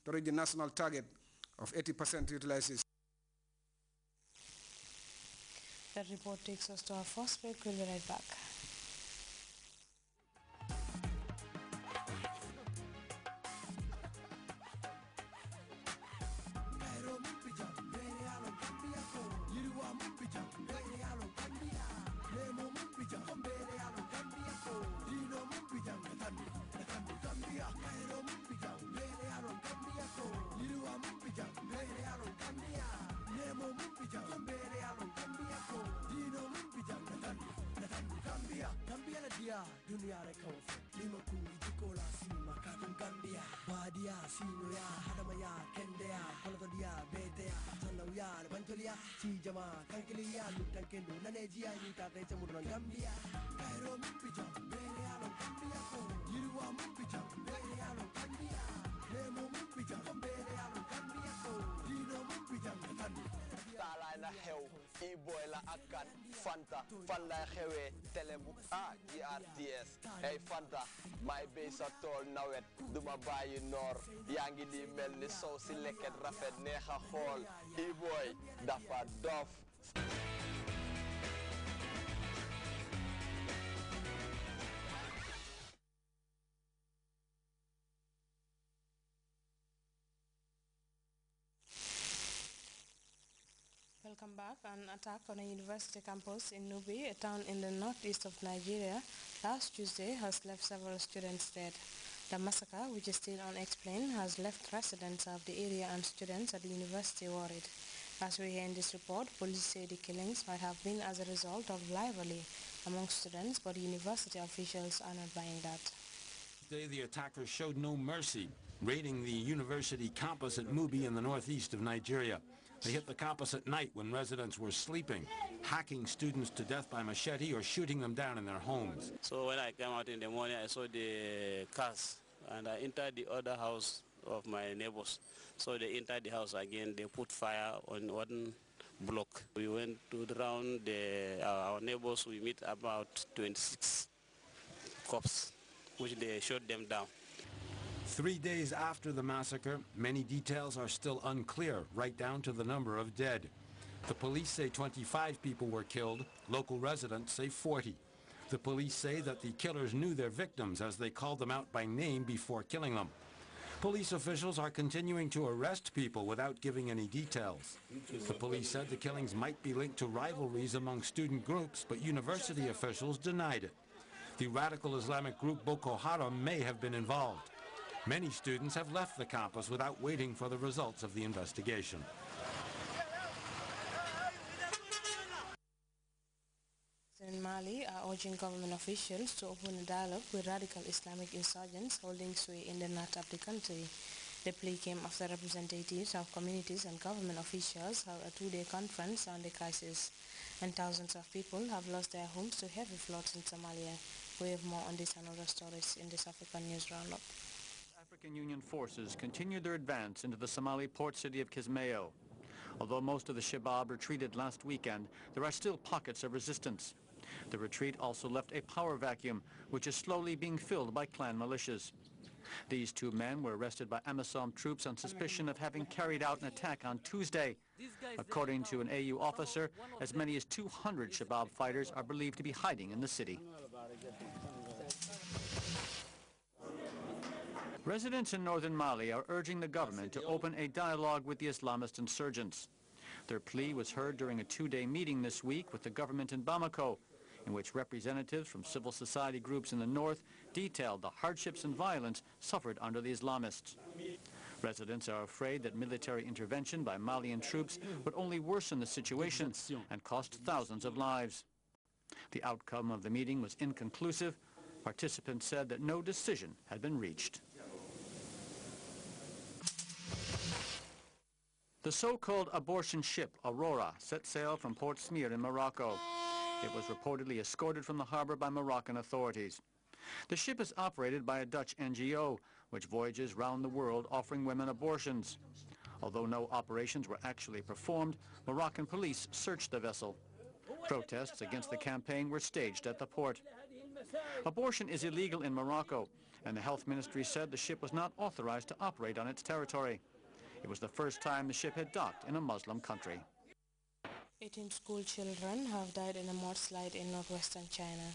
to reach the national target of 80% utilization. That report takes us to our first break. We'll be right back. E-boy la akat Fanta fan lay xewé télé bu Grts hey Fanta may bay sa tol nawet duma bayyi nor yaangi di melni sow ci leket rafet neexa xol E-boy dafa dof. Welcome back. An attack on a university campus in Nubi, a town in the northeast of Nigeria, last Tuesday has left several students dead. The massacre, which is still unexplained, has left residents of the area and students at the university worried. As we hear in this report, police say the killings might have been as a result of rivalry among students, but university officials are not buying that. Today, the attackers showed no mercy, raiding the university campus at Mubi in the northeast of Nigeria. They hit the campus at night when residents were sleeping, hacking students to death by machete or shooting them down in their homes. So when I came out in the morning, I saw the cars, and I entered the other house of my neighbors. So they entered the house again. They put fire on one block. We went to around our neighbors. We meet about 26 cops, which they shot them down. 3 days after the massacre, many details are still unclear, right down to the number of dead. The police say 25 people were killed. Local residents say 40. The police say that the killers knew their victims as they called them out by name before killing them. Police officials are continuing to arrest people without giving any details. The police said the killings might be linked to rivalries among student groups, but university officials denied it. The radical Islamic group Boko Haram may have been involved. Many students have left the campus without waiting for the results of the investigation. In Mali are urging government officials to open a dialogue with radical Islamic insurgents holding sway in the north of the country. The plea came after representatives of communities and government officials held a two-day conference on the crisis, and thousands of people have lost their homes to heavy floods in Somalia. We have more on this and other stories in this African News Roundup. African Union forces continued their advance into the Somali port city of Kismayo. Although most of the Shabaab retreated last weekend, there are still pockets of resistance. The retreat also left a power vacuum, which is slowly being filled by clan militias. These two men were arrested by AMISOM troops on suspicion of having carried out an attack on Tuesday. According to an AU officer, as many as 200 Shabaab fighters are believed to be hiding in the city. Residents in northern Mali are urging the government to open a dialogue with the Islamist insurgents. Their plea was heard during a two-day meeting this week with the government in Bamako, in which representatives from civil society groups in the north detailed the hardships and violence suffered under the Islamists. Residents are afraid that military intervention by Malian troops would only worsen the situation and cost thousands of lives. The outcome of the meeting was inconclusive. Participants said that no decision had been reached. The so-called abortion ship Aurora set sail from Port Smeer in Morocco. It was reportedly escorted from the harbor by Moroccan authorities. The ship is operated by a Dutch NGO, which voyages round the world offering women abortions. Although no operations were actually performed, Moroccan police searched the vessel. Protests against the campaign were staged at the port. Abortion is illegal in Morocco, and the health ministry said the ship was not authorized to operate on its territory. It was the first time the ship had docked in a Muslim country. 18 school children have died in a mudslide in northwestern China.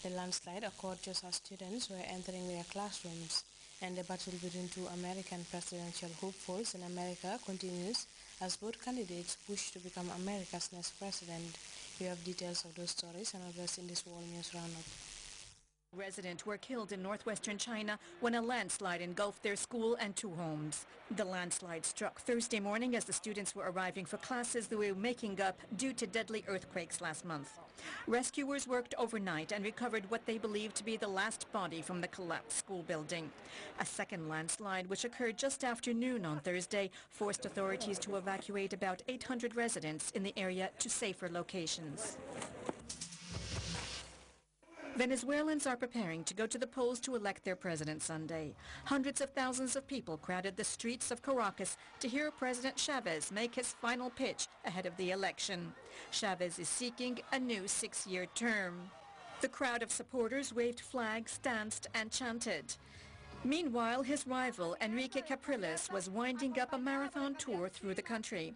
The landslide occurred just as students were entering their classrooms, and the battle between two American presidential hopefuls in America continues as both candidates push to become America's next president. You have details of those stories and others in this World News Roundup. Residents were killed in northwestern China when a landslide engulfed their school and two homes. The landslide struck Thursday morning as the students were arriving for classes they were making up due to deadly earthquakes last month. Rescuers worked overnight and recovered what they believed to be the last body from the collapsed school building. A second landslide, which occurred just after noon on Thursday, forced authorities to evacuate about 800 residents in the area to safer locations. Venezuelans are preparing to go to the polls to elect their president Sunday. Hundreds of thousands of people crowded the streets of Caracas to hear President Chavez make his final pitch ahead of the election. Chavez is seeking a new 6-year term. The crowd of supporters waved flags, danced and chanted. Meanwhile, his rival, Enrique Capriles, was winding up a marathon tour through the country.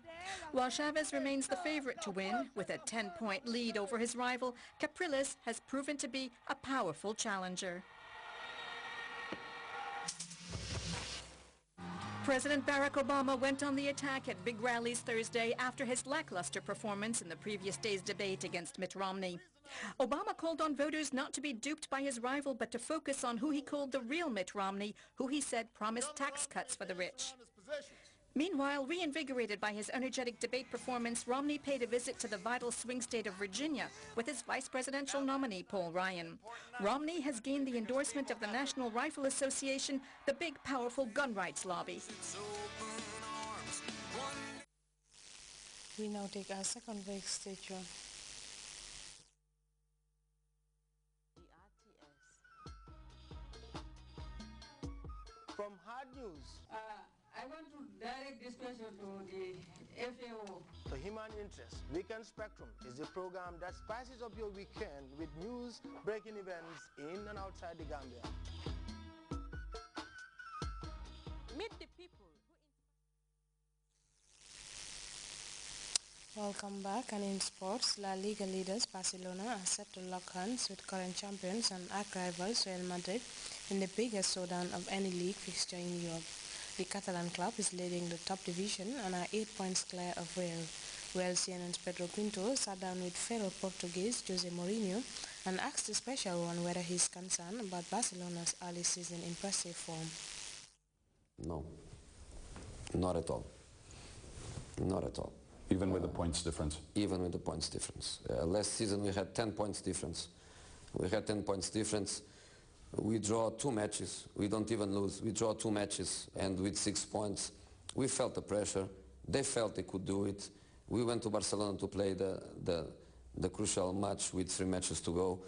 While Chavez remains the favorite to win, with a 10-point lead over his rival, Capriles has proven to be a powerful challenger. President Barack Obama went on the attack at big rallies Thursday after his lackluster performance in the previous day's debate against Mitt Romney. Obama called on voters not to be duped by his rival, but to focus on who he called the real Mitt Romney, who he said promised tax cuts for the rich. Meanwhile, reinvigorated by his energetic debate performance, Romney paid a visit to the vital swing state of Virginia with his vice presidential nominee, Paul Ryan. Romney has gained the endorsement of the National Rifle Association, the big, powerful gun rights lobby. We now take our second break. Stay tuned. From hard news I want to direct this question to the FAO. to human interest, Weekend Spectrum is the program that spices up your weekend with news, breaking events in and outside the Gambia. Meet the people. Welcome back, and in sports, La Liga leaders Barcelona are set to lock hands with current champions and arch rivals Real Madrid in the biggest showdown of any league fixture in Europe. The Catalan club is leading the top division and are 8 points clear of Real. Real CNN's Pedro Pinto sat down with fellow Portuguese Jose Mourinho and asked the special one whether he's concerned about Barcelona's early season impressive form. No, not at all. Not at all. Even with the points difference? Even with the points difference. Last season we had 10 points difference. We had 10 points difference. We draw 2 matches. We don't even lose. We draw 2 matches, and with 6 points. We felt the pressure. They felt they could do it. We went to Barcelona to play the crucial match with 3 matches to go.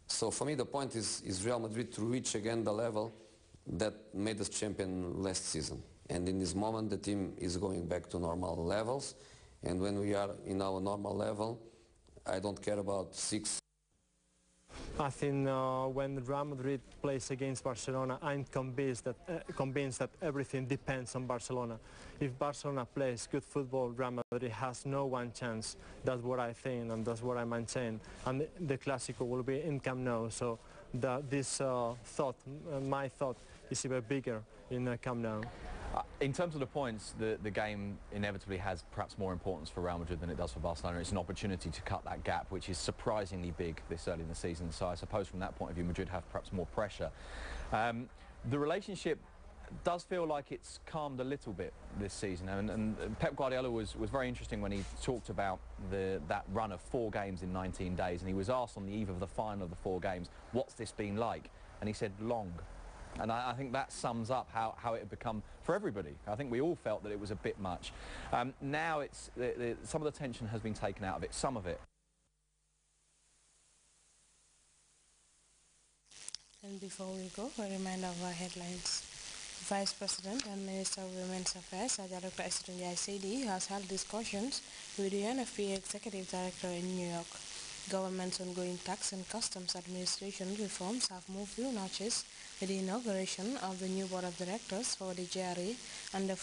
So for me the point is Real Madrid to reach again the level that made us champion last season. And in this moment the team is going back to normal levels. And when we are in our normal level, I don't care about 6. I think when Real Madrid plays against Barcelona, I'm convinced that everything depends on Barcelona. If Barcelona plays good football, Real Madrid has no one chance. That's what I think, and that's what I maintain. And the Clásico will be in Camp Nou, so my thought, is even bigger in Camp Nou. In terms of the points, the game inevitably has perhaps more importance for Real Madrid than it does for Barcelona. It's an opportunity to cut that gap, which is surprisingly big this early in the season. So I suppose from that point of view, Madrid have perhaps more pressure. The relationship does feel like it's calmed a little bit this season. And Pep Guardiola was very interesting when he talked about that run of 4 games in 19 days. And he was asked on the eve of the final of the 4 games, what's this been like? And he said, long. And I think that sums up how it had become for everybody. I think we all felt that it was a bit much. Now it's some of the tension has been taken out of it, some of it. And before we go, a reminder of our headlines. Vice President and Minister of Women's Affairs, Dr. Esitunjai Saidi, has held discussions with the NFPA Executive Director in New York. Government's ongoing tax and customs administration reforms have moved few notches with the inauguration of the new board of directors for the GRA and the